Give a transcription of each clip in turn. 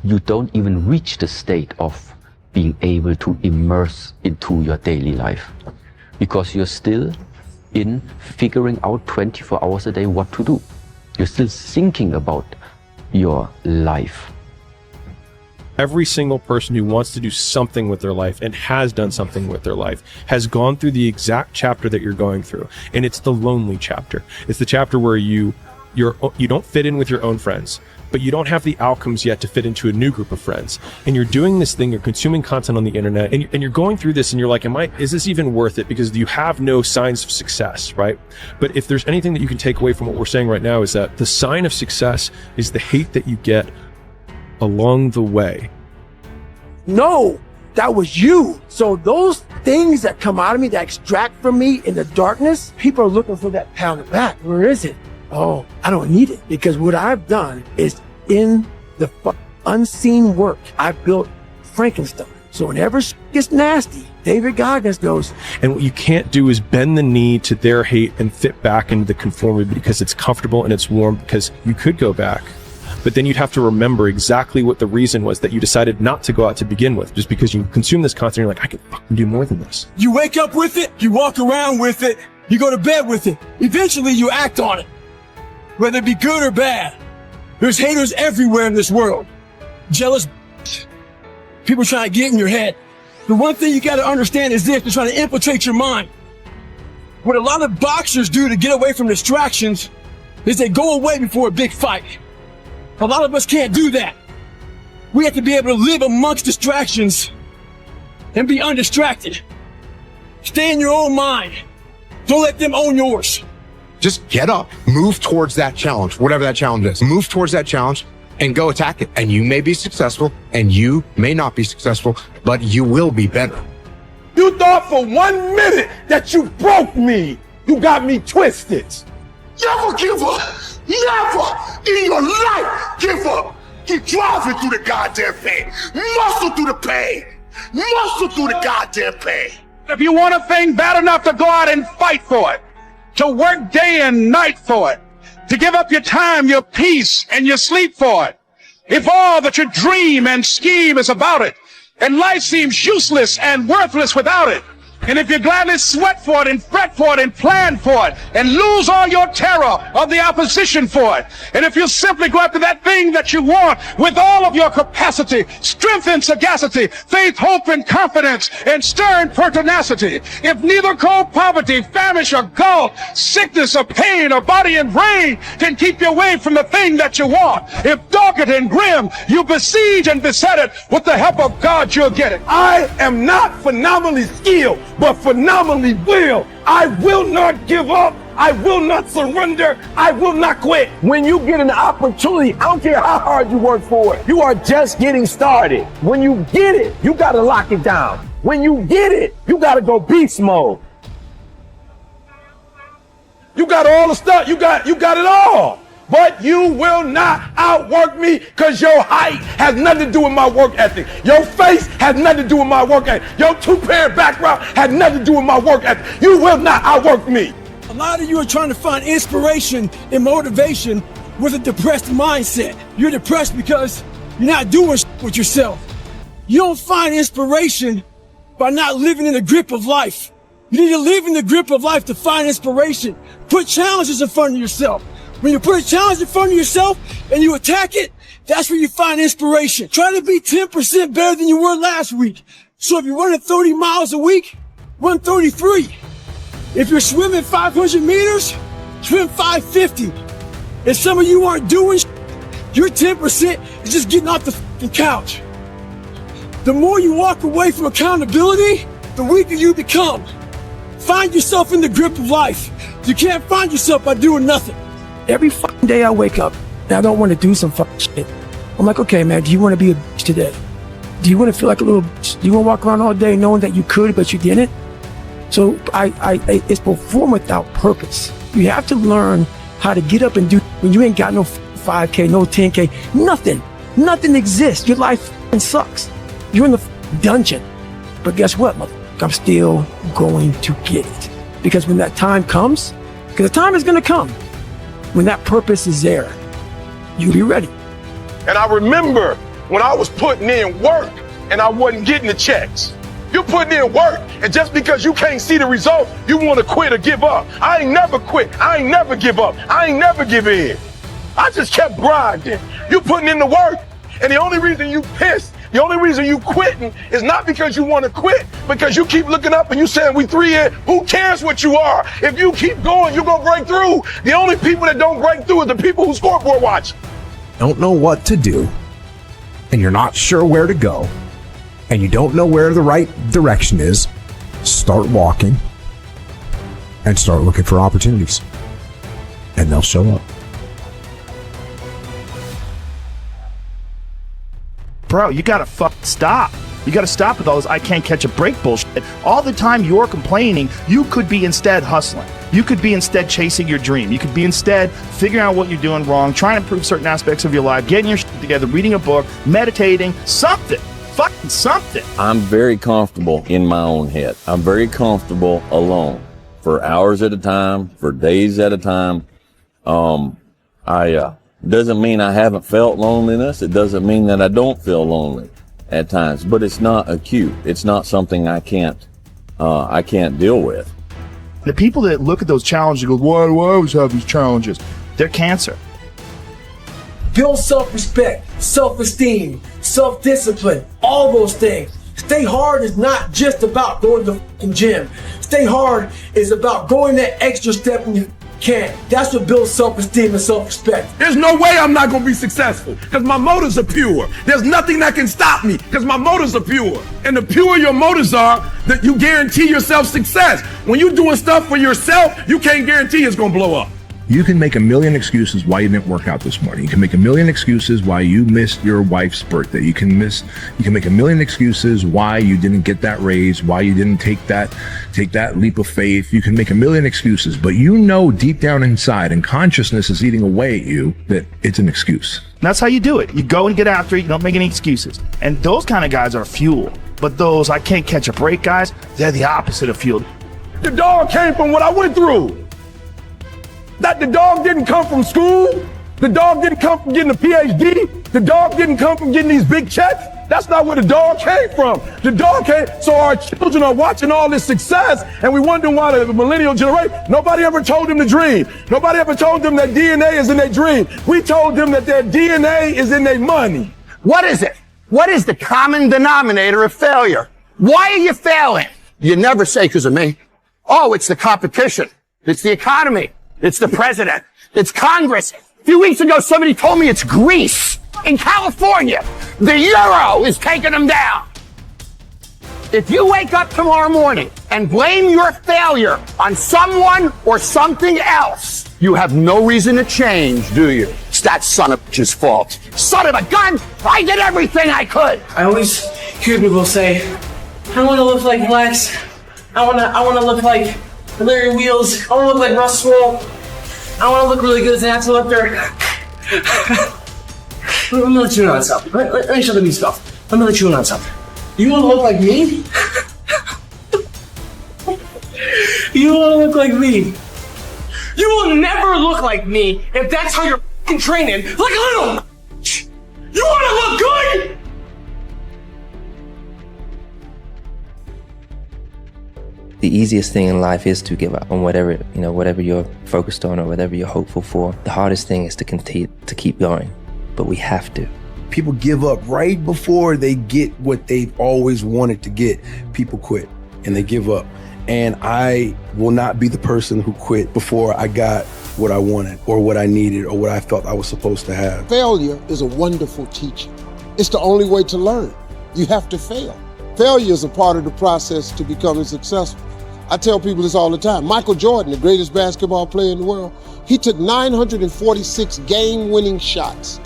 you don't even reach the state of being able to immerse into your daily life, because you're still in figuring out 24 hours a day what to do. You're still thinking about your life. Every single person who wants to do something with their life and has done something with their life has gone through the exact chapter that you're going through. And it's the lonely chapter. It's the chapter where you don't fit in with your own friends, but you don't have the outcomes yet to fit into a new group of friends. And you're doing this thing, you're consuming content on the internet, and you're going through this and you're like, is this even worth it? Because you have no signs of success, right? But if there's anything that you can take away from what we're saying right now, is that the sign of success is the hate that you get along the way. No, that was you. So those things that come out of me, that extract from me in the darkness, people are looking for that pat on the back. Where is it? Oh, I don't need it, because what I've done is in the unseen work. I built Frankenstein. So whenever it gets nasty, David Goggins goes. And what you can't do is bend the knee to their hate and fit back into the conformity because it's comfortable and it's warm, because you could go back. But then you'd have to remember exactly what the reason was that you decided not to go out to begin with, just because you consume this content. You're like, I can fucking do more than this. You wake up with it, you walk around with it, you go to bed with it. Eventually you act on it, whether it be good or bad. There's haters everywhere in this world. Jealous people trying to get in your head. The one thing you got to understand is this: they're trying to infiltrate your mind. What a lot of boxers do to get away from distractions is they go away before a big fight. A lot of us can't do that. We have to be able to live amongst distractions and be undistracted. Stay in your own mind. Don't let them own yours. Just get up, move towards that challenge, whatever that challenge is. Move towards that challenge and go attack it. And you may be successful and you may not be successful, but you will be better. You thought for 1 minute that you broke me. You got me twisted. Never give up. Never in your life give up. Keep driving through the goddamn pain. Muscle through the pain. Muscle through the goddamn pain. If you want a thing bad enough to go out and fight for it, to work day and night for it, to give up your time, your peace, and your sleep for it, if all that you dream and scheme is about it, and life seems useless and worthless without it, and if you gladly sweat for it and fret for it and plan for it and lose all your terror of the opposition for it, and if you simply go after that thing that you want with all of your capacity, strength and sagacity, faith, hope and confidence, and stern pertinacity, if neither cold poverty, famish or gulf, sickness or pain or body and brain can keep you away from the thing that you want, if dogged and grim you besiege and beset it, with the help of God you'll get it. I am not phenomenally skilled, but phenomenally will. I will not give up. I will not surrender. I will not quit. When you get an opportunity, I don't care how hard you work for it, you are just getting started. When you get it, you got to lock it down. When you get it, you got to go beast mode. You got all the stuff. You got it all. But you will not outwork me, because your height has nothing to do with my work ethic. Your face has nothing to do with my work ethic. Your two-parent background has nothing to do with my work ethic. You will not outwork me. A lot of you are trying to find inspiration and motivation with a depressed mindset. You're depressed because you're not doing with yourself. You don't find inspiration by not living in the grip of life. You need to live in the grip of life to find inspiration. Put challenges in front of yourself. When you put a challenge in front of yourself and you attack it, that's where you find inspiration. Try to be 10% better than you were last week. So if you're running 30 miles a week, run 33. If you're swimming 500 meters, swim 550. If some of you aren't doing your 10% is just getting off the fucking couch. The more you walk away from accountability, the weaker you become. Find yourself in the grip of life. You can't find yourself by doing nothing. Every fucking day I wake up and I don't want to do some fucking shit. I'm like, okay, man, do you want to be a bitch today? Do you want to feel like a little bitch? Do you want to walk around all day knowing that you could, but you didn't? So it's perform without purpose. You have to learn how to get up and do when you ain't got no 5K, no 10K, nothing. Nothing exists. Your life sucks. You're in the dungeon. But guess what, motherfucker? I'm still going to get it. Because when that time comes, because the time is going to come, when that purpose is there, you'll be ready. And I remember when I was putting in work and I wasn't getting the checks. You're putting in work, and just because you can't see the result, you want to quit or give up. I ain't never quit. I ain't never give up. I ain't never give in. I just kept grinding. You putting in the work, and the only reason you pissed, the only reason you quitting is not because you want to quit, because you keep looking up and you saying we 3 in. Who cares what you are? If you keep going, you're going to break through. The only people that don't break through are the people who scoreboard watch. Don't know what to do, and you're not sure where to go, and you don't know where the right direction is, start walking and start looking for opportunities, and they'll show up. Bro, you gotta fucking stop. You gotta stop with all this I can't catch a break bullshit. All the time you're complaining, you could be instead hustling. You could be instead chasing your dream. You could be instead figuring out what you're doing wrong, trying to improve certain aspects of your life, getting your shit together, reading a book, meditating, something. Fucking something. I'm very comfortable in my own head. I'm very comfortable alone for hours at a time, for days at a time. Doesn't mean I haven't felt loneliness. It doesn't mean that I don't feel lonely at times, but it's not acute. It's not something I can't deal with. The people that look at those challenges and go, why do I always have these challenges? They're cancer. Build self-respect, self-esteem, self-discipline, all those things. Stay hard is not just about going to the fucking gym. Stay hard is about going that extra step when you can. That's what builds self-esteem and self-respect. There's no way I'm not gonna be successful because my motives are pure. There's nothing that can stop me because my motives are pure. And the purer your motives are, that you guarantee yourself success. When you're doing stuff for yourself, you can't guarantee it's gonna blow up. You can make a million excuses why you didn't work out this morning. You can make a million excuses why you missed your wife's birthday. You can make a million excuses why you didn't get that raise, why you didn't take that leap of faith. You can make a million excuses, but you know deep down inside, and consciousness is eating away at you, that it's an excuse. That's how you do it. You go and get after it. You don't make any excuses. And those kind of guys are fuel. But those I can't catch a break guys, they're the opposite of fuel. The dog came from what I went through. That the dog didn't come from school. The dog didn't come from getting a PhD. The dog didn't come from getting these big checks. That's not where the dog came from. The dog came, so our children are watching all this success and we wondering why the millennial generation, nobody ever told them to dream. Nobody ever told them that DNA is in their dream. We told them that their DNA is in their money. What is it? What is the common denominator of failure? Why are you failing? You never say because of me. Oh, it's the competition. It's the economy. It's the president. It's Congress. A few weeks ago, somebody told me it's Greece in California. The euro is taking them down. If you wake up tomorrow morning and blame your failure on someone or something else, you have no reason to change, do you? It's that son of a bitch's fault. Son of a gun, I did everything I could. I always hear people say, I want to look like Lex. I want to look like Larry Wheels. I want to look like Russ Swole. I want to look really good as an actor. Let me let you in on something. Let me show them these stuff. Let me let you in on something. You want to look like me? You want to look like me? You will never look like me if that's how you're f***ing training. Like a little. You want to look good? The easiest thing in life is to give up on whatever you're focused on or whatever you're hopeful for. The hardest thing is to continue to keep going, but we have to. People give up right before they get what they've always wanted to get. People quit and they give up. And I will not be the person who quit before I got what I wanted or what I needed or what I felt I was supposed to have. Failure is a wonderful teacher. It's the only way to learn. You have to fail. Failure is a part of the process to becoming successful. I tell people this all the time. Michael Jordan, the greatest basketball player in the world, he took 946 game-winning shots.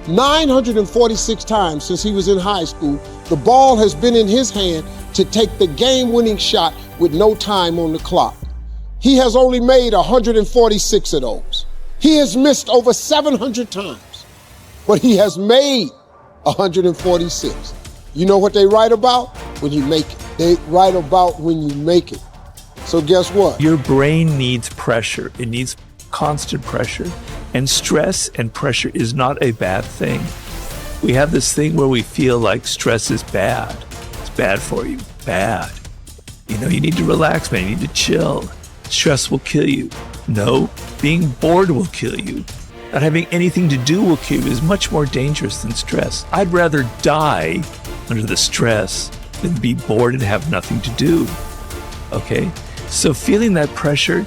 946 times since he was in high school, the ball has been in his hand to take the game-winning shot with no time on the clock. He has only made 146 of those. He has missed over 700 times, but he has made 146. You know what they write about? When you make it. They write about when you make it. So guess what? Your brain needs pressure. It needs constant pressure. And stress and pressure is not a bad thing. We have this thing where we feel like stress is bad. It's bad for you. Bad. You know, you need to relax, man. You need to chill. Stress will kill you. No, being bored will kill you. Not having anything to do will kill you. Is much more dangerous than stress. I'd rather die under the stress than be bored and have nothing to do. Okay? So feeling that pressure,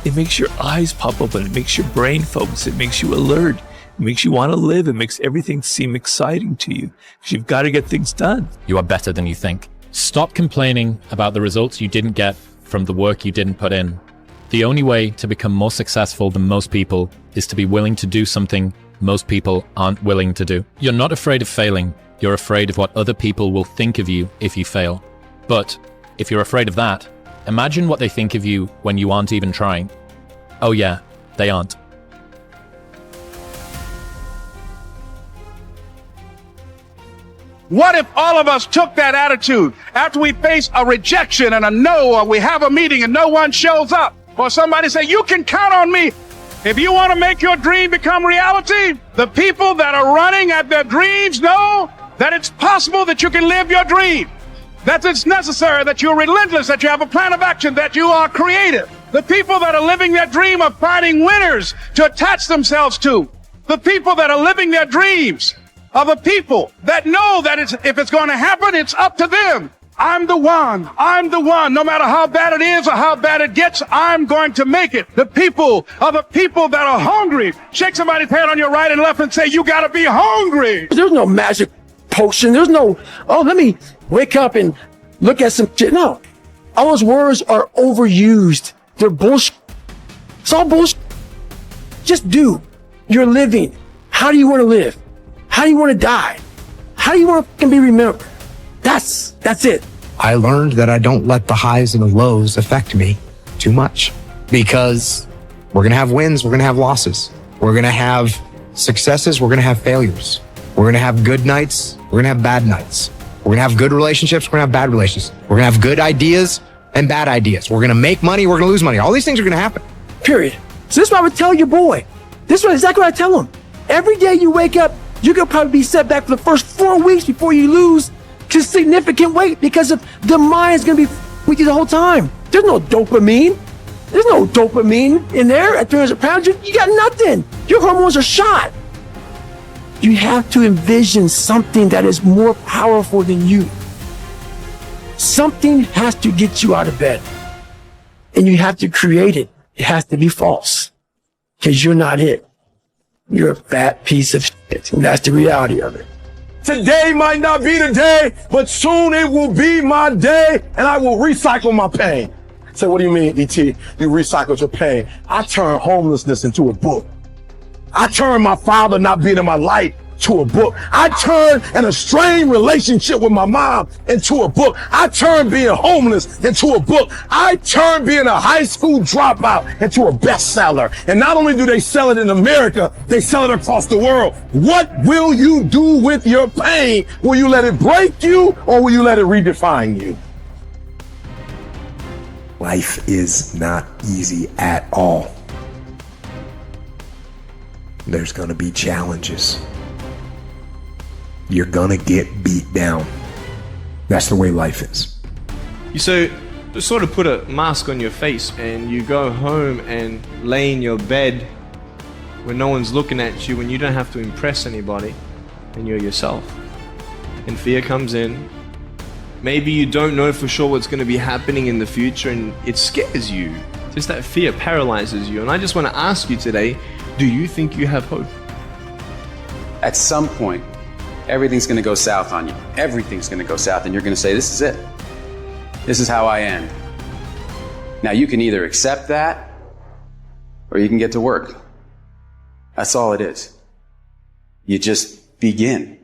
it makes your eyes pop open. It makes your brain focus. It makes you alert. It makes you want to live. It makes everything seem exciting to you because you've got to get things done. You are better than you think. Stop complaining about the results you didn't get from the work you didn't put in. The only way to become more successful than most people is to be willing to do something most people aren't willing to do. You're not afraid of failing. You're afraid of what other people will think of you if you fail. But if you're afraid of that, imagine what they think of you when you aren't even trying. Oh yeah, they aren't. What if all of us took that attitude after we face a rejection and a no, or we have a meeting and no one shows up, or somebody say, you can count on me. If you want to make your dream become reality, the people that are running at their dreams know that it's possible that you can live your dream, that it's necessary, that you're relentless, that you have a plan of action, that you are creative. The people that are living their dream are finding winners to attach themselves to. The people that are living their dreams are the people that know that if it's going to happen, it's up to them. I'm the one. No matter how bad it is or how bad it gets, I'm going to make it. The people are the people that are hungry. Shake somebody's hand on your right and left and say, you got to be hungry. There's no magic potion. There's no, oh, let me wake up and look at some shit. No. All those words are overused. They're bullshit. It's all bullshit. Just do. You're living. How do you want to live? How do you want to die? How do you want to be remembered? That's it. I learned that I don't let the highs and the lows affect me too much, because we're going to have wins. We're going to have losses. We're going to have successes. We're going to have failures. We're going to have good nights. We're going to have bad nights. We're going to have good relationships. We're going to have bad relationships. We're going to have good ideas and bad ideas. We're going to make money. We're going to lose money. All these things are going to happen. Period. So this is what I would tell your boy. This is exactly what I tell him. Every day you wake up, you're going to probably be set back for the first 4 weeks before you lose to significant weight, because of the mind is going to be with you the whole time. There's no dopamine. There's no dopamine in there at 300 pounds. You got nothing. Your hormones are shot. You have to envision something that is more powerful than you. Something has to get you out of bed. And you have to create it. It has to be false. Because you're not it. You're a fat piece of shit. And that's the reality of it. Today might not be the day, but soon it will be my day, and I will recycle my pain. Say, what do you mean, E.T.? You recycled your pain. I turned homelessness into a book. I turned my father not being in my life to a book. I turned an estranged relationship with my mom into a book. I turned being homeless into a book. I turned being a high school dropout into a bestseller. And not only do they sell it in America, they sell it across the world. What will you do with your pain? Will you let it break you, or will you let it redefine you? Life is not easy at all. There's going to be challenges. You're going to get beat down. That's the way life is. You sort of put a mask on your face and you go home and lay in your bed when no one's looking at you, when you don't have to impress anybody, and you're yourself. And fear comes in. Maybe you don't know for sure what's going to be happening in the future, and it scares you. Just that fear paralyzes you. And I just want to ask you today, do you think you have hope? At some point, everything's going to go south on you. Everything's going to go south, and you're going to say, this is it. This is how I end. Now, you can either accept that, or you can get to work. That's all it is. You just begin.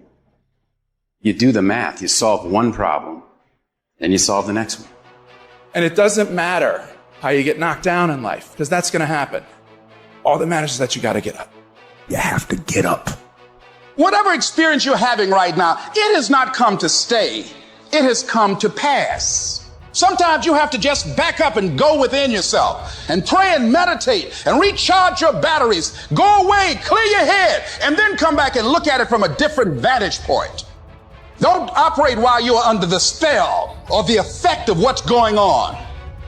You do the math. You solve one problem, and you solve the next one. And it doesn't matter how you get knocked down in life, because that's going to happen. All that matters is that you got to get up. You have to get up. Whatever experience you're having right now, it has not come to stay. It has come to pass. Sometimes you have to just back up and go within yourself and pray and meditate and recharge your batteries. Go away, clear your head, and then come back and look at it from a different vantage point. Don't operate while you are under the spell or the effect of what's going on.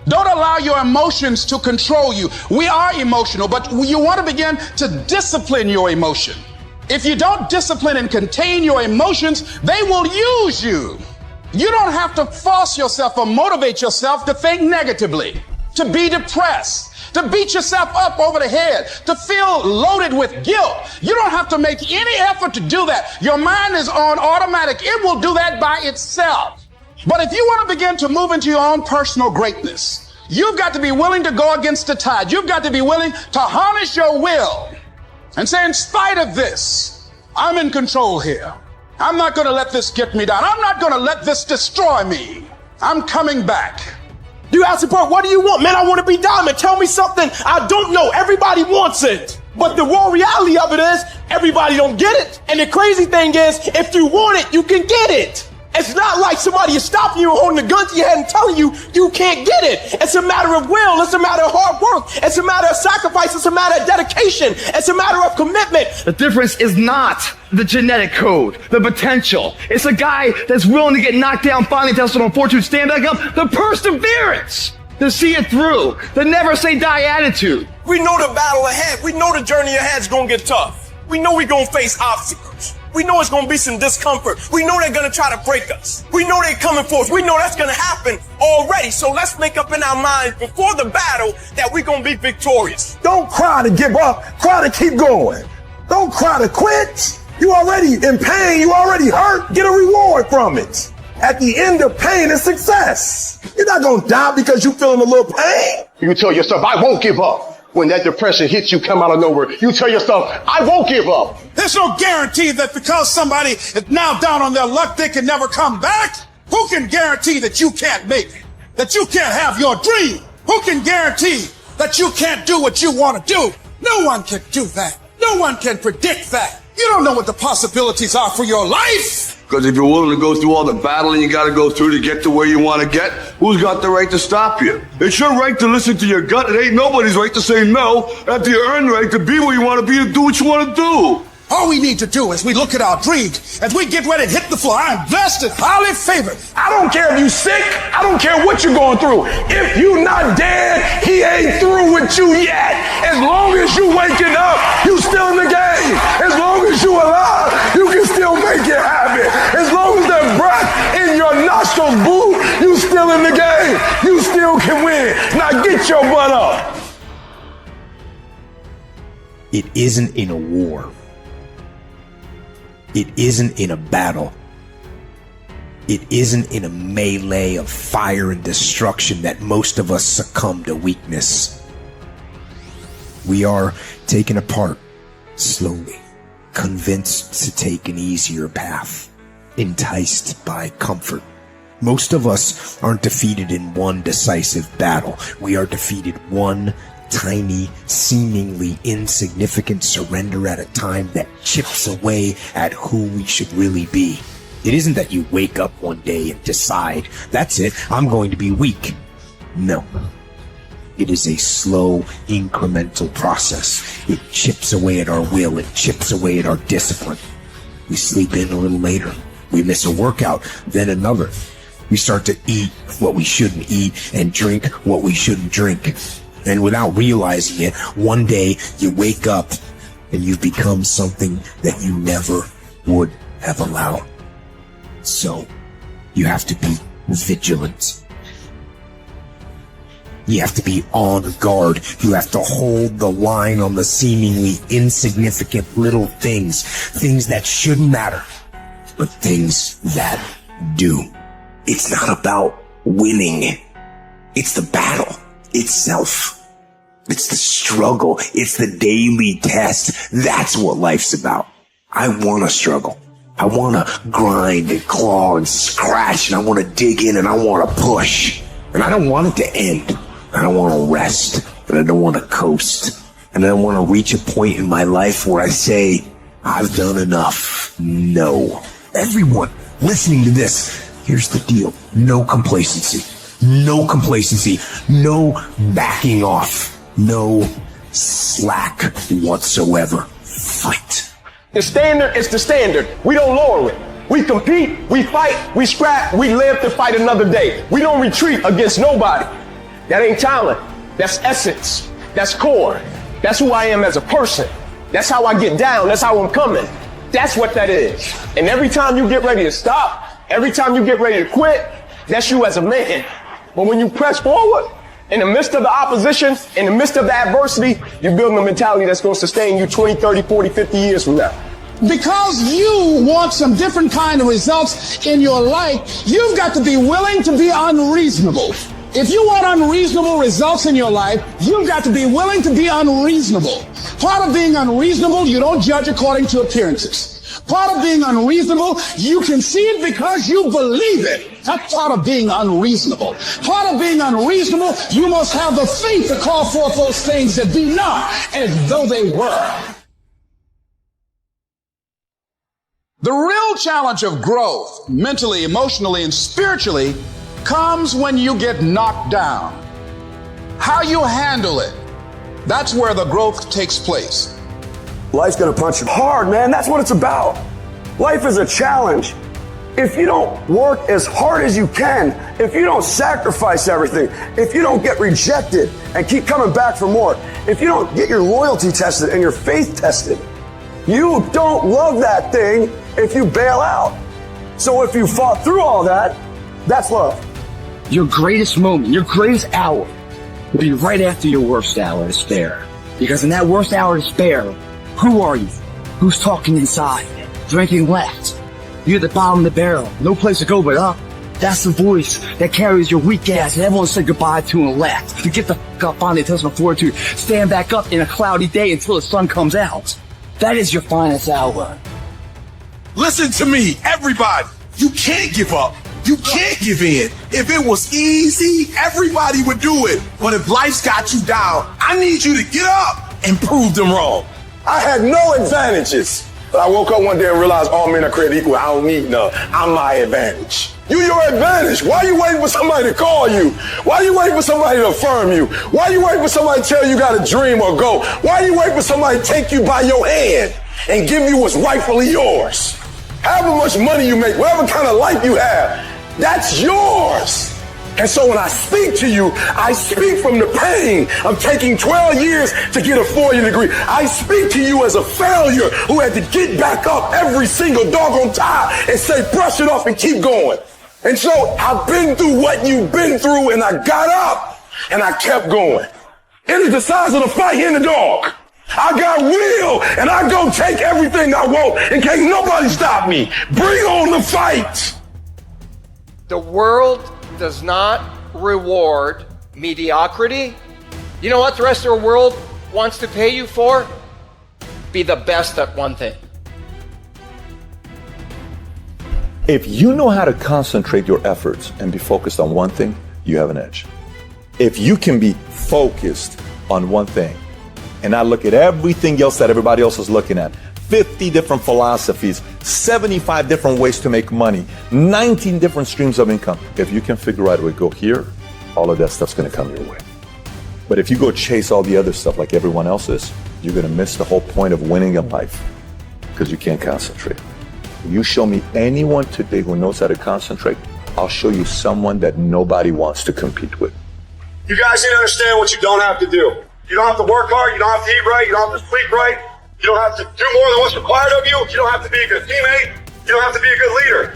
Don't allow your emotions to control you. We are emotional, but you want to begin to discipline your emotion. If you don't discipline and contain your emotions, they will use you. You don't have to force yourself or motivate yourself to think negatively, to be depressed, to beat yourself up over the head, to feel loaded with guilt. You don't have to make any effort to do that. Your mind is on automatic. It will do that by itself. But if you want to begin to move into your own personal greatness, you've got to be willing to go against the tide. You've got to be willing to harness your will and say, in spite of this, I'm in control here. I'm not going to let this get me down. I'm not going to let this destroy me. I'm coming back. You ask the person, what do you want? Man, I want to be diamond. Tell me something I don't know. Everybody wants it. But the raw reality of it is everybody don't get it. And the crazy thing is, if you want it, you can get it. It's not like somebody is stopping you and holding a gun to your head and telling you you can't get it. It's a matter of will. It's a matter of hard work. It's a matter of sacrifice. It's a matter of dedication. It's a matter of commitment. The difference is not the genetic code, the potential. It's a guy that's willing to get knocked down, finally tested on fortune, stand back up, the perseverance to see it through, the never say die attitude. We know the battle ahead. We know the journey ahead is going to get tough. We know we're going to face obstacles. We know it's going to be some discomfort. We know they're going to try to break us. We know they're coming for us. We know that's going to happen already. So let's make up in our minds before the battle that we're going to be victorious. Don't cry to give up. Cry to keep going. Don't cry to quit. You already in pain. You already hurt. Get a reward from it. At the end of pain is success. You're not going to die because you're feeling a little pain. You tell yourself, I won't give up. When that depression hits you, come out of nowhere, you tell yourself, I won't give up. There's no guarantee that because somebody is now down on their luck, they can never come back. Who can guarantee that you can't make it? That you can't have your dream? Who can guarantee that you can't do what you want to do? No one can do that. No one can predict that. You don't know what the possibilities are for your life. Because if you're willing to go through all the battling you got to go through to get to where you want to get, who's got the right to stop you? It's your right to listen to your gut. It ain't nobody's right to say no after you earn the right to be where you want to be and do what you want to do. All we need to do is we look at our dreams. As we get ready to hit the floor, I'm blessed and highly favored. I don't care if you sick. I don't care what you're going through. If you not dead, he ain't through with you yet. As long as you waking up, you still in the game. As long as you alive, you can still make it happen. As long as that breath in your nostrils, boo, you still in the game. You still can win. Now get your butt up. It isn't in a war. It isn't in a battle. It isn't in a melee of fire and destruction that most of us succumb to weakness. We are taken apart slowly, convinced to take an easier path, enticed by comfort. Most of us aren't defeated in one decisive battle. We are defeated one tiny, seemingly insignificant surrender at a time that chips away at who we should really be. It isn't that you wake up one day and decide, that's it, I'm going to be weak. No. It is a slow, incremental process. It chips away at our will. It chips away at our discipline. We sleep in a little later. We miss a workout, then another. We start to eat what we shouldn't eat and drink what we shouldn't drink. And without realizing it, one day you wake up and you've become something that you never would have allowed. So, you have to be vigilant. You have to be on guard. You have to hold the line on the seemingly insignificant little things. Things that shouldn't matter, but things that do. It's not about winning. It's the battle itself. It's the struggle. It's the daily test. That's what life's about. I want to struggle. I want to grind and claw and scratch, and I want to dig in and I want to push. And I don't want it to end. I don't want to rest, and I don't want to coast. And I don't want to reach a point in my life where I say, I've done enough. No. Everyone listening to this, here's the deal. No complacency. No complacency, no backing off, no slack whatsoever. Fight. The standard is the standard. We don't lower it. We compete, we fight, we scrap, we live to fight another day. We don't retreat against nobody. That ain't talent. That's essence. That's core. That's who I am as a person. That's how I get down. That's how I'm coming. That's what that is. And every time you get ready to stop, every time you get ready to quit, that's you as a man. But when you press forward, in the midst of the opposition, in the midst of the adversity, you're building a mentality that's going to sustain you 20, 30, 40, 50 years from now. Because you want some different kind of results in your life, you've got to be willing to be unreasonable. If you want unreasonable results in your life, you've got to be willing to be unreasonable. Part of being unreasonable, you don't judge according to appearances. Part of being unreasonable, you can see it because you believe it. That's part of being unreasonable. Part of being unreasonable, you must have the faith to call forth those things that be not as though they were. The real challenge of growth, mentally, emotionally, and spiritually, comes when you get knocked down. How you handle it, that's where the growth takes place. Life's gonna punch you hard, man. That's what it's about. Life is a challenge. If you don't work as hard as you can, if you don't sacrifice everything, if you don't get rejected and keep coming back for more, if you don't get your loyalty tested and your faith tested, you don't love that thing if you bail out. So if you fought through all that, that's love. Your greatest moment, your greatest hour will be right after your worst hour of despair. Because in that worst hour of despair, who are you? Who's talking inside? Drinking left. You're at the bottom of the barrel. No place to go but up. That's the voice that carries your weak ass and everyone said goodbye to and left. To get the fuck up on the intestinal fortitude. Stand back up in a cloudy day until the sun comes out. That is your finest hour. Listen to me, everybody. You can't give up. You can't give in. If it was easy, everybody would do it. But if life's got you down, I need you to get up and prove them wrong. I had no advantages. But I woke up one day and realized all men are created equal. I don't need none. I'm my advantage. You your advantage. Why are you waiting for somebody to call you? Why are you waiting for somebody to affirm you? Why are you waiting for somebody to tell you got a dream or go? Why are you waiting for somebody to take you by your hand and give you what's rightfully yours? However much money you make, whatever kind of life you have, that's yours. And so when I speak to you, I speak from the pain of taking 12 years to get a 4-year degree. I speak to you as a failure who had to get back up every single doggone time and say, brush it off and keep going. And so I've been through what you've been through, and I got up and I kept going. It is the size of the fight in the dog. I got will, and I go take everything I want, and can't nobody stop me. Bring on the fight. The world does not reward mediocrity. You know what the rest of the world wants to pay you for? Be the best at one thing. If you know how to concentrate your efforts and be focused on one thing, you have an edge. If you can be focused on one thing and not look at everything else that everybody else is looking at, 50 different philosophies, 75 different ways to make money, 19 different streams of income. If you can figure out a way to go here, all of that stuff's gonna come your way. But if you go chase all the other stuff like everyone else is, you're gonna miss the whole point of winning in life because you can't concentrate. You show me anyone today who knows how to concentrate, I'll show you someone that nobody wants to compete with. You guys need to understand what you don't have to do. You don't have to work hard, you don't have to eat right, you don't have to sleep right. You don't have to do more than what's required of you. You don't have to be a good teammate. You don't have to be a good leader.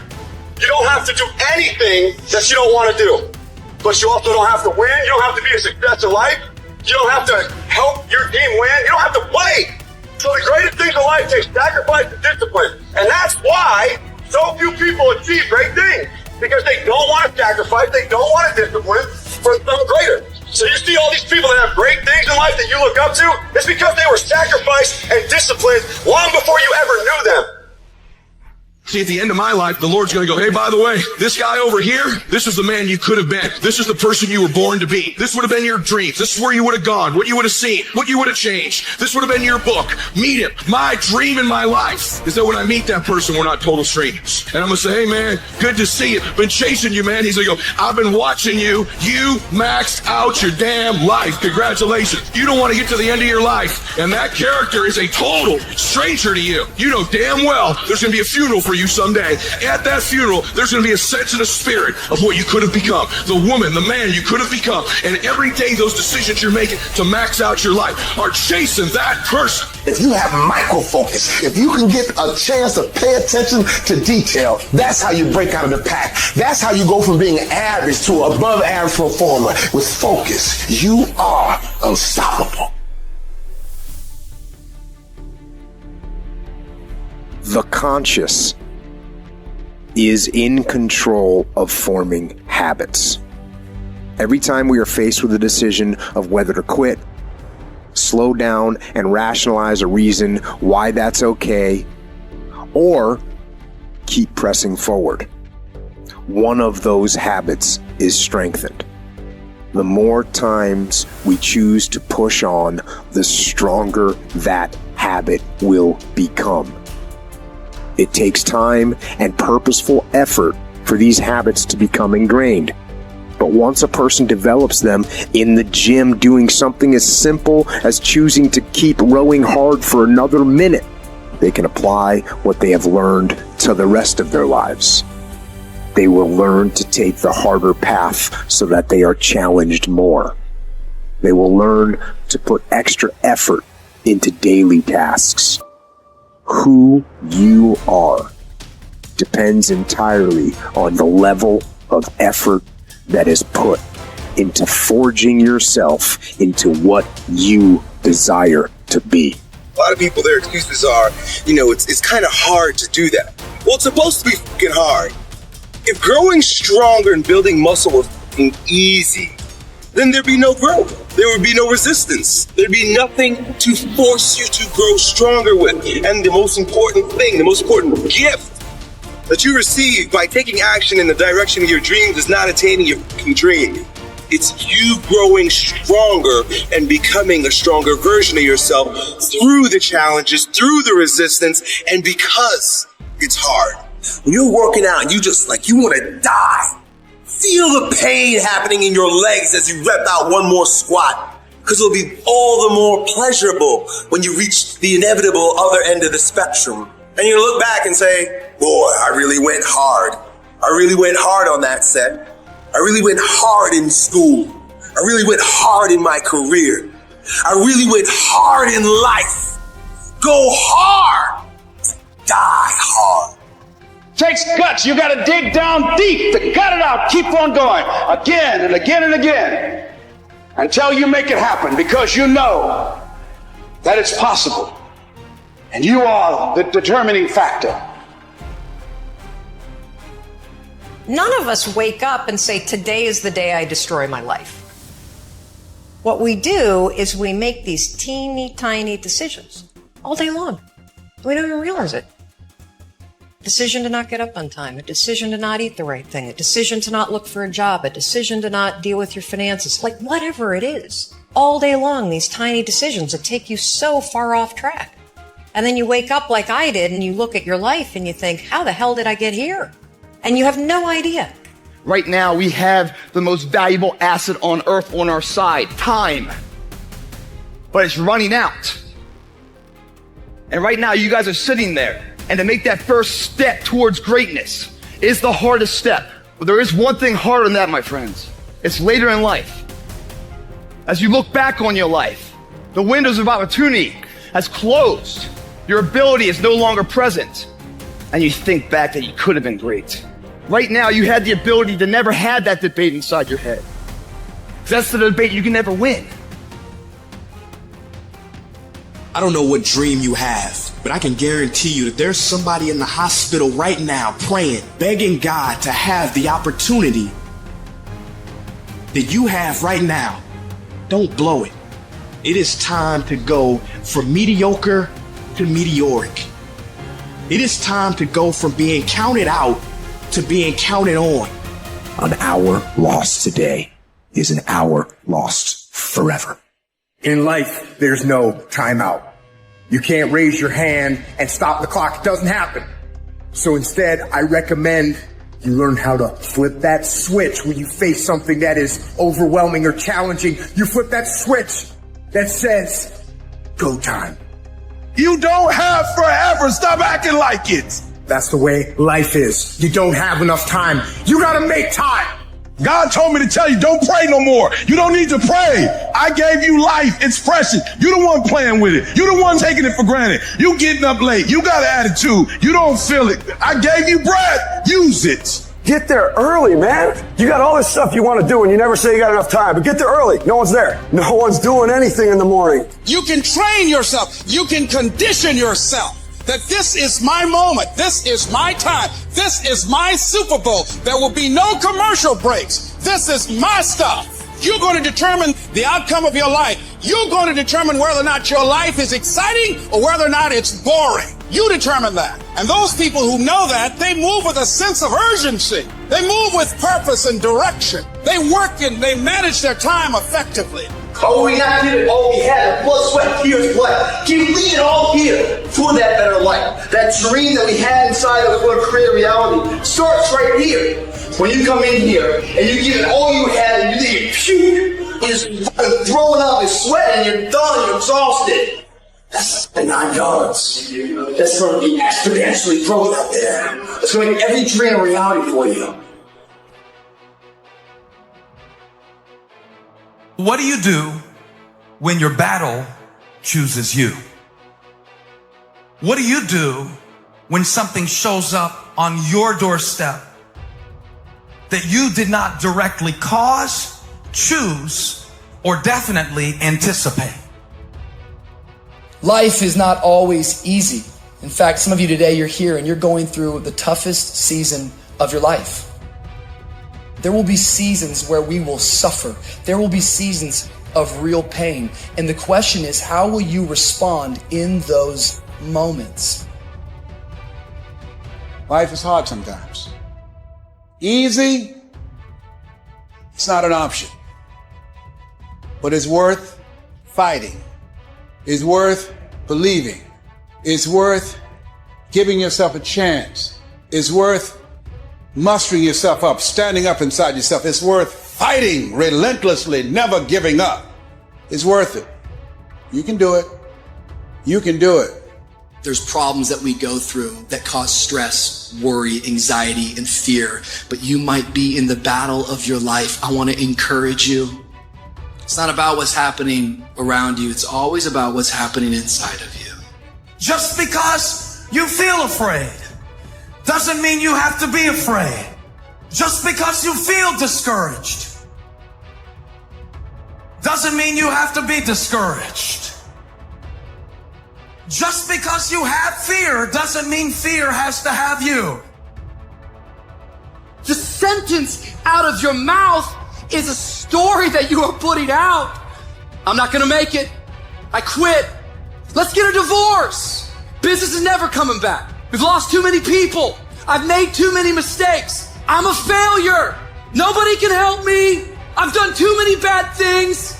You don't have to do anything that you don't want to do. But you also don't have to win. You don't have to be a success in life. You don't have to help your team win. You don't have to play. So the greatest things in life take sacrifice and discipline. And that's why so few people achieve great things. Because they don't want to sacrifice. They don't want to discipline for something greater. So you see all these people that have great things in life that you look up to, it's because they were sacrificed and disciplined long before you ever knew them. See, at the end of my life, the Lord's going to go, hey, by the way, this guy over here, this is the man you could have been. This is the person you were born to be. This would have been your dreams. This is where you would have gone, what you would have seen, what you would have changed. This would have been your book. Meet him. My dream in my life is that when I meet that person, we're not total strangers. And I'm going to say, hey, man, good to see you. Been chasing you, man. He's going to go, I've been watching you. You maxed out your damn life. Congratulations. You don't want to get to the end of your life, and that character is a total stranger to you. You know damn well there's going to be a funeral for you someday. At that funeral, there's going to be a sense in the spirit of what you could have become, the woman, the man you could have become. And every day those decisions you're making to max out your life are chasing that person. If you have micro focus, if you can get a chance to pay attention to detail, that's how you break out of the pack. That's how you go from being average to above average performer. With focus, you are unstoppable. The conscious is in control of forming habits. Every time we are faced with a decision of whether to quit, slow down and rationalize a reason why that's okay, or keep pressing forward, one of those habits is strengthened. The more times we choose to push on, the stronger that habit will become. It takes time and purposeful effort for these habits to become ingrained. But once a person develops them in the gym, doing something as simple as choosing to keep rowing hard for another minute, they can apply what they have learned to the rest of their lives. They will learn to take the harder path so that they are challenged more. They will learn to put extra effort into daily tasks. Who you are depends entirely on the level of effort that is put into forging yourself into what you desire to be. A lot of people, their excuses are, it's kind of hard to do that. Well, it's supposed to be fucking hard. If growing stronger and building muscle was fucking easy, then there'd be no growth. There would be no resistance. There'd be nothing to force you to grow stronger with. And the most important thing, the most important gift that you receive by taking action in the direction of your dreams is not attaining your fucking dream. It's you growing stronger and becoming a stronger version of yourself through the challenges, through the resistance, and because it's hard. When you're working out and you want to die, feel the pain happening in your legs as you rep out one more squat, because it'll be all the more pleasurable when you reach the inevitable other end of the spectrum. And you look back and say, boy, I really went hard. I really went hard on that set. I really went hard in school. I really went hard in my career. I really went hard in life. Go hard. Die hard. Takes guts. You got to dig down deep to gut it out. Keep on going again and again and again until you make it happen, because you know that it's possible. And you are the determining factor. None of us wake up and say, today is the day I destroy my life. What we do is we make these teeny tiny decisions all day long. We don't even realize it. Decision to not get up on time, a decision to not eat the right thing, a decision to not look for a job, a decision to not deal with your finances, like whatever it is. All day long, these tiny decisions that take you so far off track. And then you wake up like I did and you look at your life and you think, how the hell did I get here? And you have no idea. Right now, we have the most valuable asset on earth on our side, time. But it's running out. And right now, you guys are sitting there. And to make that first step towards greatness is the hardest step. But there is one thing harder than that, my friends. It's later in life. As you look back on your life, the windows of opportunity has closed. Your ability is no longer present. And you think back that you could have been great. Right now, you had the ability to never have that debate inside your head. Because that's the debate you can never win. I don't know what dream you have, but I can guarantee you that there's somebody in the hospital right now praying, begging God to have the opportunity that you have right now. Don't blow it. It is time to go from mediocre to meteoric. It is time to go from being counted out to being counted on. An hour lost today is an hour lost forever. In life, there's no timeout. You can't raise your hand and stop the clock. It doesn't happen. So instead, I recommend you learn how to flip that switch when you face something that is overwhelming or challenging. You flip that switch that says, go time. You don't have forever. Stop acting like it. That's the way life is. You don't have enough time. You gotta make time. God told me to tell you, don't pray no more. You don't need to pray. I gave you life. It's precious. You the one playing with it. You the one taking it for granted. You getting up late. You got an attitude. You don't feel it. I gave you breath. Use it. Get there early, man. You got all this stuff you want to do and you never say you got enough time, but get there early. No one's there. No one's doing anything in the morning. You can train yourself. You can condition yourself that this is my moment. This is my time. This is my Super Bowl. There will be no commercial breaks. This is my stuff. You're going to determine the outcome of your life. You're going to determine whether or not your life is exciting or whether or not it's boring. You determine that. And those people who know that, they move with a sense of urgency. They move with purpose and direction. They work and they manage their time effectively. Oh, we not did it all we had. Blood, sweat, tears, blood. Can we lead it all here for that better life? That dream that we had inside of us going to create a reality starts right here. When you come in here and you give it all you had and you leave, puke, is throwing up, is sweating, you're done, you're exhausted. That's the $9. That's going to be exponentially growth out there. It's going to make every dream a reality for you. What do you do when your battle chooses you? What do you do when something shows up on your doorstep that you did not directly cause, choose, or definitely anticipate? Life is not always easy. In fact, some of you today, you're here and you're going through the toughest season of your life. There will be seasons where we will suffer. There will be seasons of real pain. And the question is, how will you respond in those moments? Life is hard sometimes. Easy, it's not an option. But it's worth fighting. It's worth believing. It's worth giving yourself a chance. It's worth mustering yourself up, standing up inside yourself. It's worth fighting relentlessly, never giving up. It's worth it. You can do it. You can do it. There's problems that we go through that cause stress, worry, anxiety, and fear. But you might be in the battle of your life. I want to encourage you. It's not about what's happening around you. It's always about what's happening inside of you. Just because you feel afraid doesn't mean you have to be afraid. Just because you feel discouraged doesn't mean you have to be discouraged. Just because you have fear doesn't mean fear has to have you. The sentence out of your mouth is a story that you are putting out. I'm not gonna make it. I quit. Let's get a divorce. Business is never coming back. We've lost too many people. I've made too many mistakes. I'm a failure. Nobody can help me. I've done too many bad things.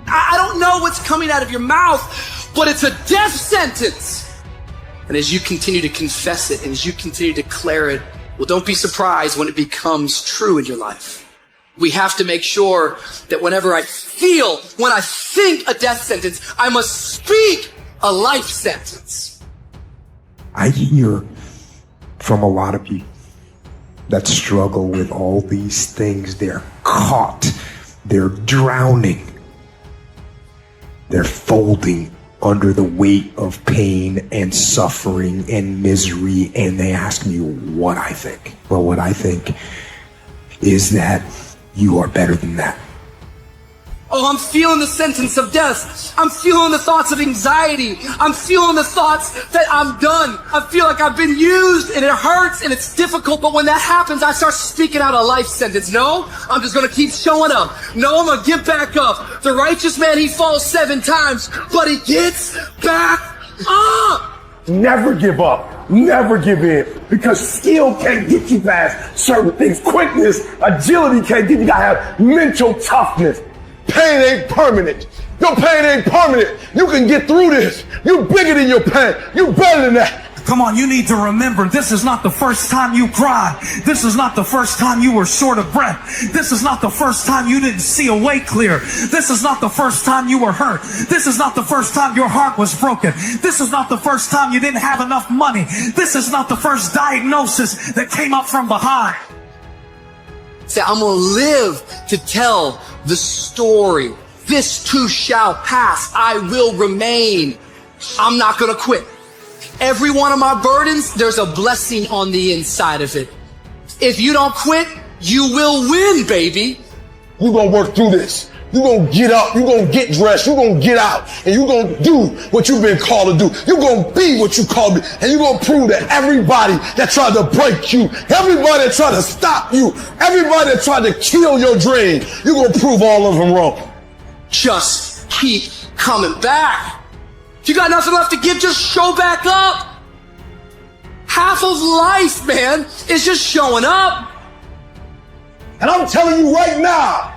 I don't know what's coming out of your mouth, but it's a death sentence. And as you continue to confess it and as you continue to declare it, well, don't be surprised when it becomes true in your life. We have to make sure that whenever I think a death sentence, I must speak a life sentence. I hear from a lot of people that struggle with all these things. They're caught. They're drowning. They're folding under the weight of pain and suffering and misery, and they ask me what I think. Well, what I think is that you are better than that. Oh, I'm feeling the sentence of death. I'm feeling the thoughts of anxiety. I'm feeling the thoughts that I'm done. I feel like I've been used and it hurts and it's difficult. But when that happens, I start speaking out a life sentence. No, I'm just going to keep showing up. No, I'm going to get back up. The righteous man, he falls 7 times, but he gets back up. Never give up. Never give in. Because skill can't get you past certain things. Quickness, agility can't get you. You gotta have mental toughness. Pain ain't permanent. Your pain ain't permanent. You can get through this. You bigger than your pain. You better than that. Come on, you need to remember, this is not the first time you cried. This is not the first time you were short of breath. This is not the first time you didn't see a way clear. This is not the first time you were hurt. This is not the first time your heart was broken. This is not the first time you didn't have enough money. This is not the first diagnosis that came up from behind. Say, I'm going to live to tell the story. This too shall pass. I will remain. I'm not going to quit. Every one of my burdens, there's a blessing on the inside of it. If you don't quit, you will win, baby. You're going to work through this. You're going to get up. You're going to get dressed. You're going to get out. And you're going to do what you've been called to do. You're going to be what you called to be. And you're going to prove to everybody that tried to break you, everybody that tried to stop you, everybody that tried to kill your dream, you're going to prove all of them wrong. Just keep coming back. If you got nothing left to give, just show back up. Half of life, man, is just showing up. And I'm telling you right now,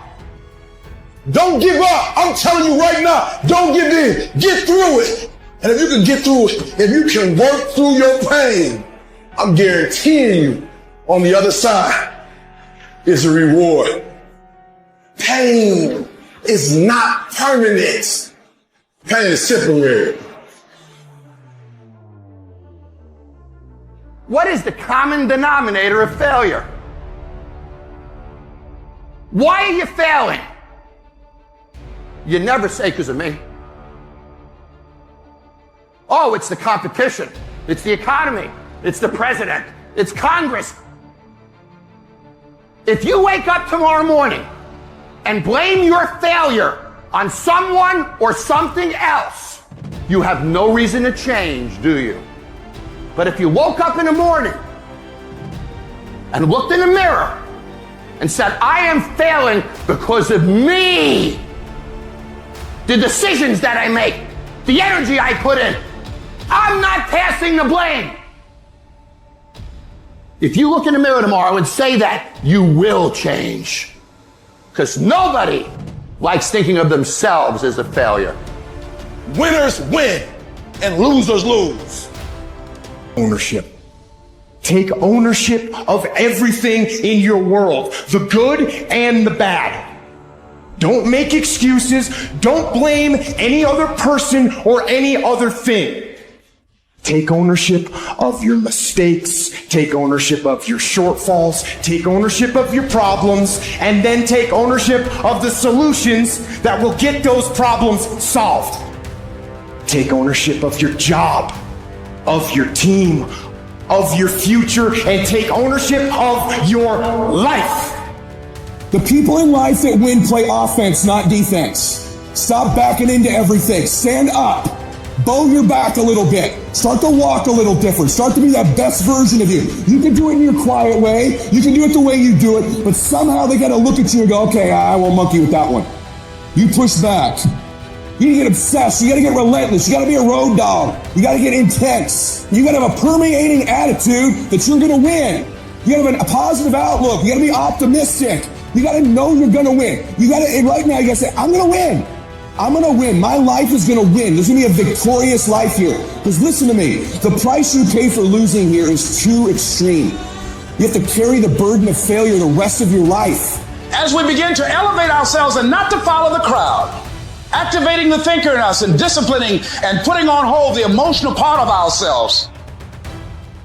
don't give up. I'm telling you right now, don't give in. Get through it. And if you can get through it, if you can work through your pain, I'm guaranteeing you on the other side is a reward. Pain is not permanent. Pain is temporary. What is the common denominator of failure? Why are you failing? You never say because of me. Oh, it's the competition. It's the economy. It's the president. It's Congress. If you wake up tomorrow morning and blame your failure on someone or something else, you have no reason to change, do you? But if you woke up in the morning and looked in the mirror and said, I am failing because of me, the decisions that I make, the energy I put in, I'm not passing the blame. If you look in the mirror tomorrow and say that, you will change. Because nobody likes thinking of themselves as a failure. Winners win and losers lose. Ownership. Take ownership of everything in your world, the good and the bad. Don't make excuses. Don't blame any other person or any other thing. Take ownership of your mistakes. Take ownership of your shortfalls. Take ownership of your problems. And then take ownership of the solutions that will get those problems solved. Take ownership of your job, of your team, of your future, and take ownership of your life. The people in life that win play offense, not defense. Stop backing into everything. Stand up. Bow your back a little bit. Start to walk a little different. Start to be that best version of you. You can do it in your quiet way. You can do it the way you do it. But somehow they got to look at you and go, okay, I won't monkey with that one. You push back. You get obsessed. You got to get relentless. You got to be a road dog. You got to get intense. You got to have a permeating attitude that you're going to win. You got to have a positive outlook. You got to be optimistic. You got to know you're going to win. You got to, right now, you got to say, I'm going to win. I'm going to win. My life is going to win. There's going to be a victorious life here. Because listen to me, the price you pay for losing here is too extreme. You have to carry the burden of failure the rest of your life. As we begin to elevate ourselves and not to follow the crowd, activating the thinker in us and disciplining and putting on hold the emotional part of ourselves.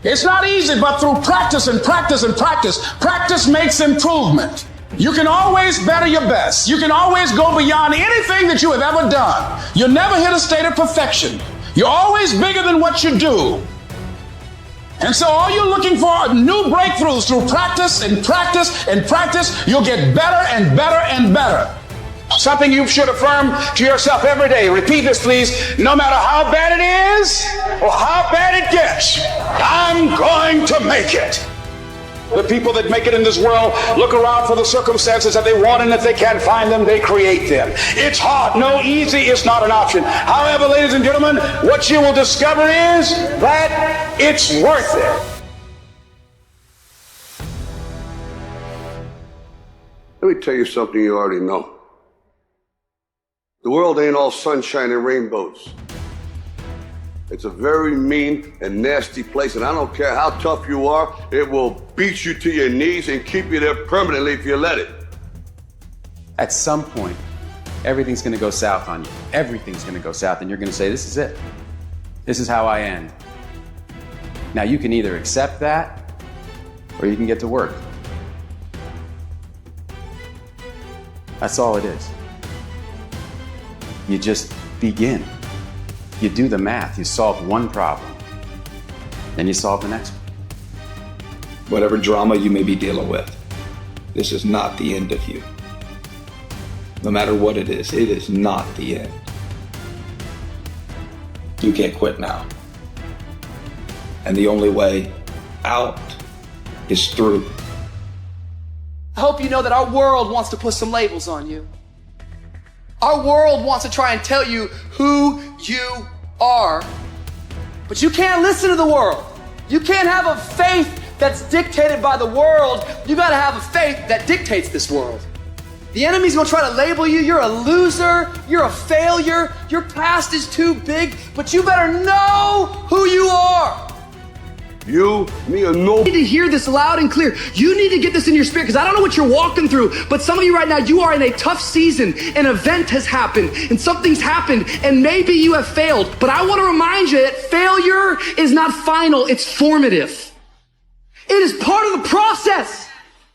It's not easy, but through practice and practice and practice, practice makes improvement. You can always better your best. You can always go beyond anything that you have ever done. You'll never hit a state of perfection. You're always bigger than what you do. And so all you're looking for are new breakthroughs through practice and practice and practice. You'll get better and better and better. Something you should affirm to yourself every day. Repeat this, please. No matter how bad it is or how bad it gets, I'm going to make it. The people that make it in this world look around for the circumstances that they want, and if they can't find them, they create them. It's hard. No, easy is not an option. However, ladies and gentlemen, what you will discover is that it's worth it. Let me tell you something you already know. The world ain't all sunshine and rainbows. It's a very mean and nasty place, and I don't care how tough you are, it will beat you to your knees and keep you there permanently if you let it. At some point, everything's gonna go south on you. Everything's gonna go south, and you're gonna say, this is it. This is how I end. Now, you can either accept that, or you can get to work. That's all it is. You just begin. You do the math, you solve one problem, then you solve the next one. Whatever drama you may be dealing with, this is not the end of you. No matter what it is not the end. You can't quit now. And the only way out is through. I hope you know that our world wants to put some labels on you. Our world wants to try and tell you who you are, but you can't listen to the world. You can't have a faith that's dictated by the world. You gotta have a faith that dictates this world. The enemy's gonna try to label you. You're a loser. You're a failure. Your past is too big, but you better know who you are. You, me, or no. You need to hear this loud and clear. You need to get this in your spirit, because I don't know what you're walking through, but some of you right now, you are in a tough season. An event has happened, and something's happened, and maybe you have failed. But I want to remind you that failure is not final, it's formative. It is part of the process.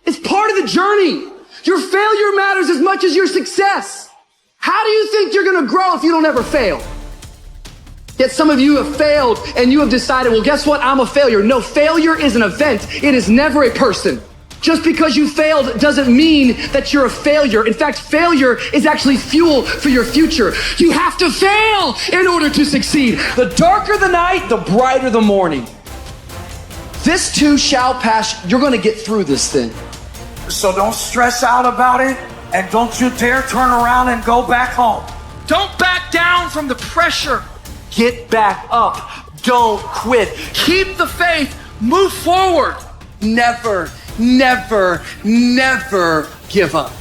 It's part of the journey. Your failure matters as much as your success. How do you think you're going to grow if you don't ever fail? Yet some of you have failed and you have decided, well, guess what? I'm a failure. No, failure is an event. It is never a person. Just because you failed doesn't mean that you're a failure. In fact, failure is actually fuel for your future. You have to fail in order to succeed. The darker the night, the brighter the morning. This too shall pass. You're going to get through this thing. So don't stress out about it, and don't you dare turn around and go back home. Don't back down from the pressure. Get back up. Don't quit. Keep the faith. Move forward. Never, never, never give up.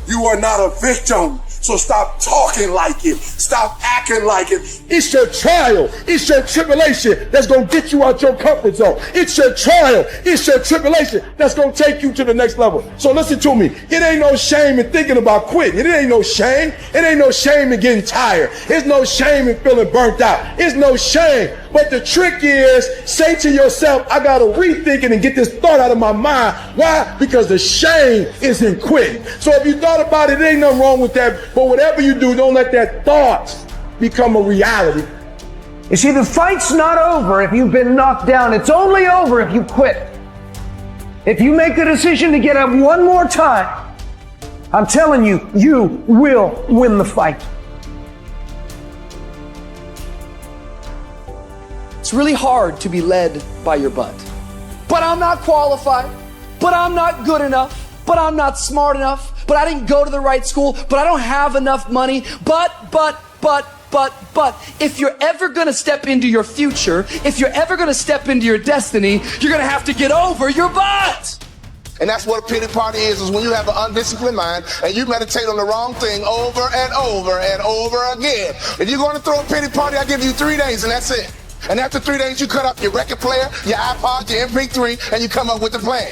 You are not a victim. So stop talking like it. Stop acting like it. It's your trial. It's your tribulation that's going to get you out your comfort zone. It's your trial. It's your tribulation that's going to take you to the next level. So listen to me. It ain't no shame in thinking about quitting. It ain't no shame. It ain't no shame in getting tired. It's no shame in feeling burnt out. It's no shame. But the trick is, say to yourself, I got to rethink it and get this thought out of my mind. Why? Because the shame is in quitting. So if you thought about it, there ain't nothing wrong with that. But whatever you do, don't let that thought become a reality. You see, the fight's not over if you've been knocked down. It's only over if you quit. If you make the decision to get up one more time, I'm telling you, you will win the fight. It's really hard to be led by your butt. But I'm not qualified. But I'm not good enough. But I'm not smart enough. But I didn't go to the right school. But I don't have enough money. But. If you're ever going to step into your future, if you're ever going to step into your destiny, you're going to have to get over your butt. And that's what a pity party is when you have an undisciplined mind and you meditate on the wrong thing over and over and over again. If you're going to throw a pity party, I give you 3 days and that's it. And after 3 days, you cut up your record player, your iPod, your MP3, and you come up with a plan.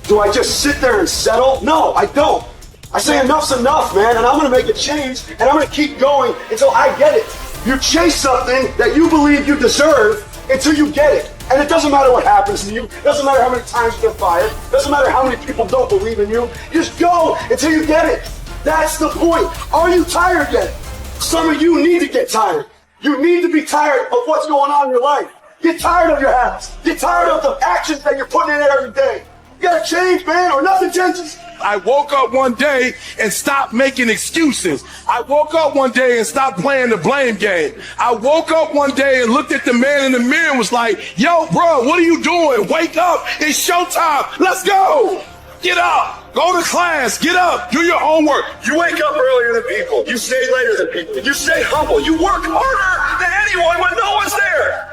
Do I just sit there and settle? No, I don't. I say enough's enough, man, and I'm gonna make a change, and I'm gonna keep going until I get it. You chase something that you believe you deserve until you get it. And it doesn't matter what happens to you. It doesn't matter how many times you get fired. It doesn't matter how many people don't believe in you. You just go until you get it. That's the point. Are you tired yet? Some of you need to get tired. You need to be tired of what's going on in your life. Get tired of your habits. Get tired of the actions that you're putting in every day. You gotta change, man, or nothing changes. I woke up one day and stopped making excuses. I woke up one day and stopped playing the blame game. I woke up one day and looked at the man in the mirror and was like, yo, bro, what are you doing? Wake up. It's showtime. Let's go. Get up. Go to class. Get up. Do your homework. You wake up earlier than people. You stay later than people. You stay humble. You work harder than anyone when no one's there.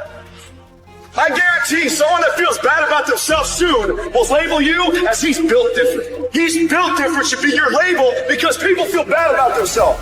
I guarantee someone that feels bad about themselves soon will label you as he's built different. He's built different should be your label because people feel bad about themselves.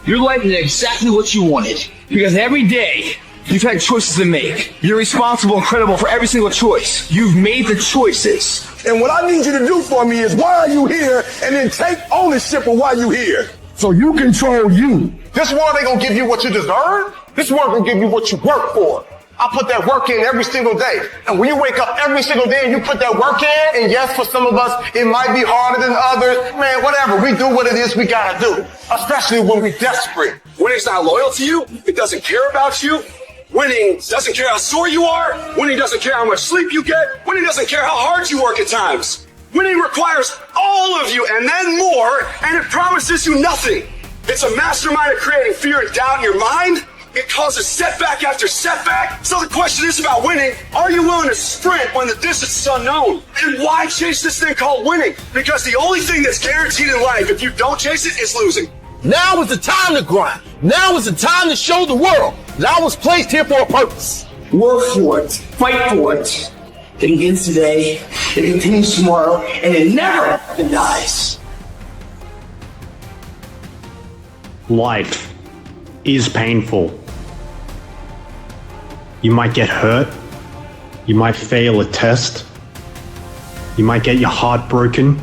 Your life is exactly what you wanted. Because every day, you've had choices to make. You're responsible and credible for every single choice. You've made the choices. And what I need you to do for me is why are you here? And then take ownership of why you here. So you control you. This world ain't gonna give you what you deserve. This world gonna give you what you work for. I put that work in every single day. And when you wake up every single day and you put that work in, and yes, for some of us, it might be harder than others. Man, whatever. We do what it is we gotta do. Especially when we're desperate. Winning's not loyal to you. It doesn't care about you. Winning doesn't care how sore you are. Winning doesn't care how much sleep you get. Winning doesn't care how hard you work at times. Winning requires all of you and then more, and it promises you nothing. It's a mastermind of creating fear and doubt in your mind. It causes setback after setback. So the question is about winning. Are you willing to sprint when the distance is unknown? And why chase this thing called winning? Because the only thing that's guaranteed in life, if you don't chase it, is losing. Now is the time to grind. Now is the time to show the world that I was placed here for a purpose. Work for it. Fight for it. It begins today, it continues tomorrow, and it never dies. Life is painful. You might get hurt. You might fail a test. You might get your heart broken.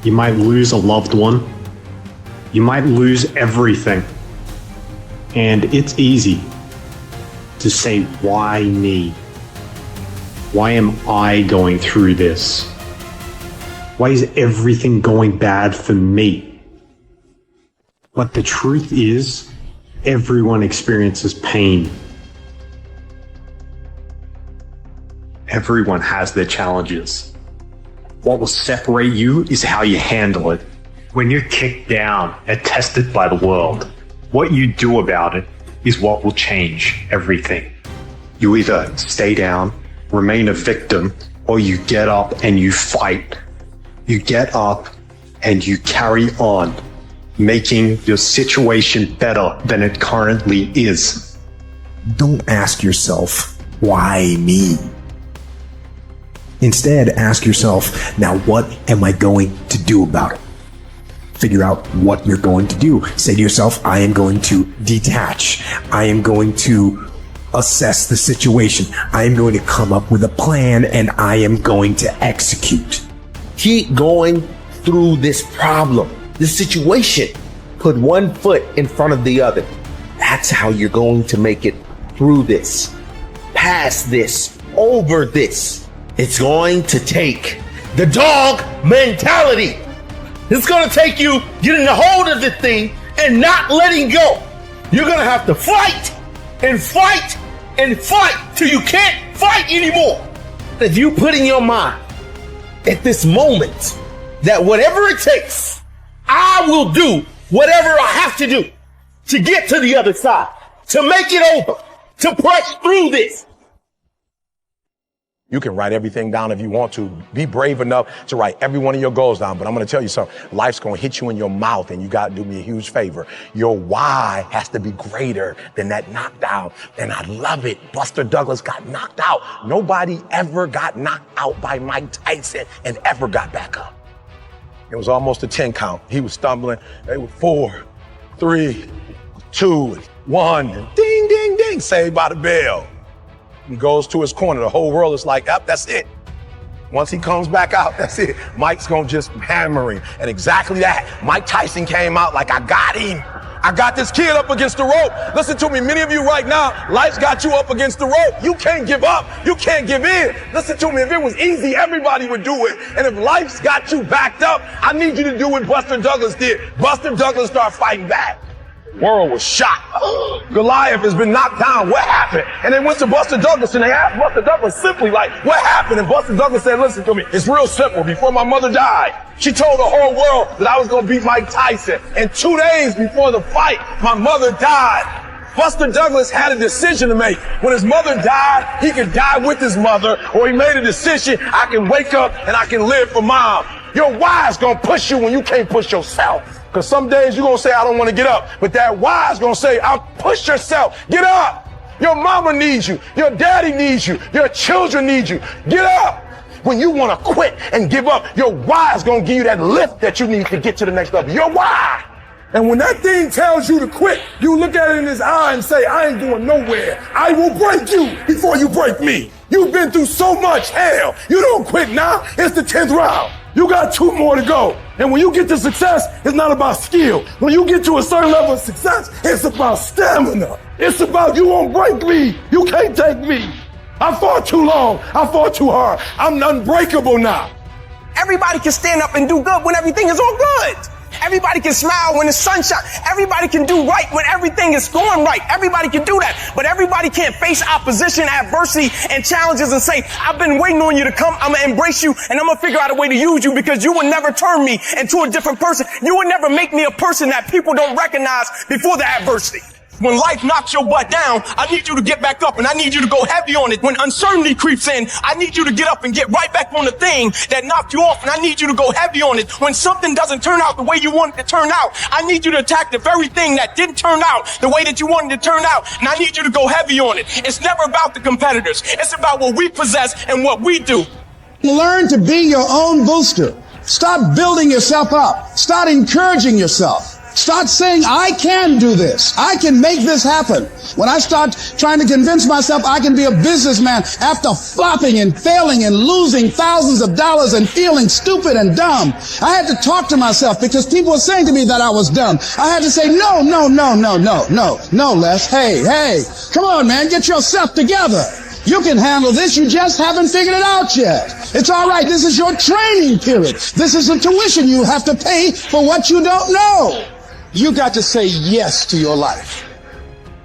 You might lose a loved one. You might lose everything. And it's easy to say, why me? Why am I going through this? Why is everything going bad for me? But the truth is, everyone experiences pain. Everyone has their challenges. What will separate you is how you handle it. When you're kicked down and tested by the world, what you do about it is what will change everything. You either stay down, remain a victim, or you get up and you fight. You get up and you carry on, making your situation better than it currently is. Don't ask yourself, why me? Instead, ask yourself, now what am I going to do about it? Figure out what you're going to do. Say to yourself, I am going to detach. I am going to assess the situation. I am going to come up with a plan and I am going to execute. Keep going through this problem, this situation. Put one foot in front of the other. That's how you're going to make it through this, past this, over this. It's going to take the dog mentality. It's going to take you getting a hold of the thing and not letting go. You're going to have to fight and fight and fight till you can't fight anymore. If you put in your mind at this moment that whatever it takes, I will do whatever I have to do to get to the other side, to make it over, to press through this. You can write everything down if you want to. Be brave enough to write every one of your goals down. But I'm going to tell you something. Life's going to hit you in your mouth, and you got to do me a huge favor. Your why has to be greater than that knockdown. And I love it. Buster Douglas got knocked out. Nobody ever got knocked out by Mike Tyson and ever got back up. It was almost a 10 count. He was stumbling. They were 4, 3, 2, 1. And ding, ding, ding. Saved by the bell. He goes to his corner. The whole world is like, up, that's it. Once he comes back out, that's it. Mike's going to just hammer him. And exactly that. Mike Tyson came out like, I got him. I got this kid up against the rope. Listen to me. Many of you right now, life's got you up against the rope. You can't give up. You can't give in. Listen to me. If it was easy, everybody would do it. And if life's got you backed up, I need you to do what Buster Douglas did. Buster Douglas started fighting back. World was shocked. Goliath has been knocked down. What happened? And they went to Buster Douglas and they asked Buster Douglas simply like, what happened? And Buster Douglas said, listen to me. It's real simple. Before my mother died, she told the whole world that I was going to beat Mike Tyson. And 2 days before the fight, my mother died. Buster Douglas had a decision to make. When his mother died, he could die with his mother, or he made a decision, I can wake up and I can live for mom. Your why is gonna push you when you can't push yourself. Because some days you're gonna say, I don't want to get up. But that why is gonna say, I'll push yourself. Get up. Your mama needs you. Your daddy needs you. Your children need you. Get up. When you want to quit and give up, your why is gonna give you that lift that you need to get to the next level. Your why. And when that thing tells you to quit, you look at it in his eye and say, I ain't going nowhere. I will break you before you break me. You've been through so much hell. You don't quit now. It's the 10th round. You got 2 more to go. And when you get to success, it's not about skill. When you get to a certain level of success, it's about stamina. It's about you won't break me. You can't take me. I fought too long. I fought too hard. I'm unbreakable now. Everybody can stand up and do good when everything is all good. Everybody can smile when the sun shines. Everybody can do right when everything is going right. Everybody can do that. But everybody can't face opposition, adversity, and challenges and say, I've been waiting on you to come. I'm going to embrace you and I'm going to figure out a way to use you because you would never turn me into a different person. You would never make me a person that people don't recognize before the adversity. When life knocks your butt down, I need you to get back up and I need you to go heavy on it. When uncertainty creeps in, I need you to get up and get right back on the thing that knocked you off and I need you to go heavy on it. When something doesn't turn out the way you want it to turn out, I need you to attack the very thing that didn't turn out the way that you wanted it to turn out and I need you to go heavy on it. It's never about the competitors. It's about what we possess and what we do. Learn to be your own booster. Start building yourself up. Start encouraging yourself. Start saying, I can do this. I can make this happen. When I start trying to convince myself I can be a businessman after flopping and failing and losing thousands of dollars and feeling stupid and dumb, I had to talk to myself because people were saying to me that I was dumb. I had to say, no, Les. Hey, come on, man, get yourself together. You can handle this. You just haven't figured it out yet. It's all right. This is your training period. This is the tuition you have to pay for what you don't know. You got to say yes to your life.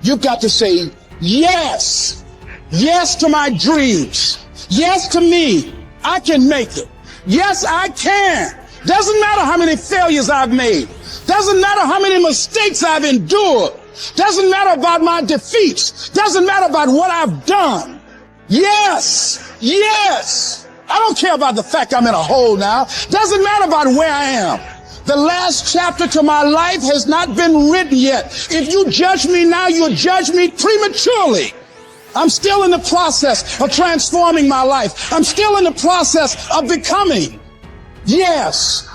You've got to say yes. Yes to my dreams. Yes to me. I can make it. Yes, I can. Doesn't matter how many failures I've made. Doesn't matter how many mistakes I've endured. Doesn't matter about my defeats. Doesn't matter about what I've done. Yes. I don't care about the fact I'm in a hole now. Doesn't matter about where I am. The last chapter to my life has not been written yet. If you judge me now, you'll judge me prematurely. I'm still in the process of transforming my life. I'm still in the process of becoming. Yes,